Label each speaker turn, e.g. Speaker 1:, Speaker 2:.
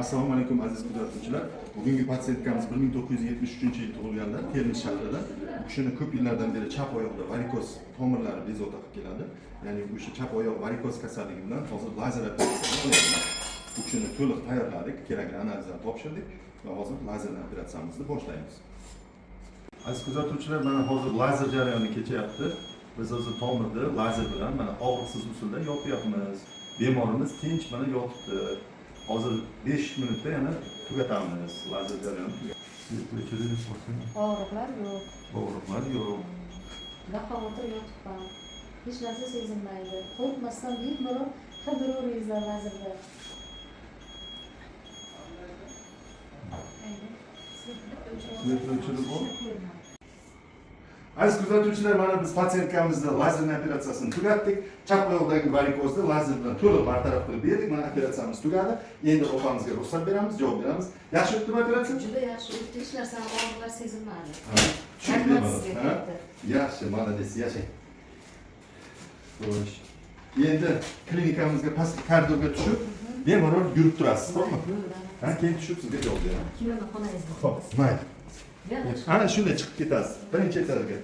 Speaker 1: Assalomu alaykum aziz kuzatuvchilar. Bugungi patsientkamiz 1973-yil tug'ilganlar, Termiz shahrida. Bu kishini ko'p yillardan beri chap oyoqda varikoz tomirlari bezovta qilib keladi. Ya'ni o'sha chap oyoq varikoz kasalligi bilan hozir lazer operatsiya qilyapmiz. Bu kishini to'liq tayyorladik, kerakli analizlarni topshirdik va hozir lazer operatsiyamizni boshlaymiz. Aziz kuzatuvchilar, mana hozir lazer jarayoni kechyapti. Biz hozir tomirni lazer bilan mana og'riqsiz usulda yopyapmiz. Bemorimiz tinch mana yotibdi. Hozir 5 minutda yana tugatamiz. Lazer jarayoni o'chirib qo'ysin.
Speaker 2: Og'riqlar yo'q.
Speaker 1: Og'riqlar yo'q.
Speaker 2: Baqavotir yotibman. Hech narsa sezilmaydi. Qo'rqmasdan bemalol qidiraveringizlar lazerda.
Speaker 1: Svetni o'chirib bo'l. Aziz kuzatuvchilar, mana biz patsientkamizni lazer operatsiyasini tugatdik. Chap oyoqdagi varikozni lazer bilan to'liq bartaraf qilib berdik. Mana operatsiyamiz tugadi. Endi opamizga ruxsat beramiz, javob beramiz. Yaxshi o'tdimi operatsiya?
Speaker 2: Juda yaxshi o'tdi. Hech narsa og'riqlar sezilmadi.
Speaker 1: Tushundim.
Speaker 2: Sizga ketdi.
Speaker 1: Yaxshi, malades, yashang. Xo'sh. Endi klinikamizga pastki koridorga tushib, bemalol yurib turasiz, to'g'rimi? Ha, keyin tushib sizga javob beraman.
Speaker 2: Kimlarni xonangizda?
Speaker 1: Xo'p, mayli.
Speaker 2: Yana
Speaker 1: Ana shunday chiqib ketasiz. Birinchi etajga.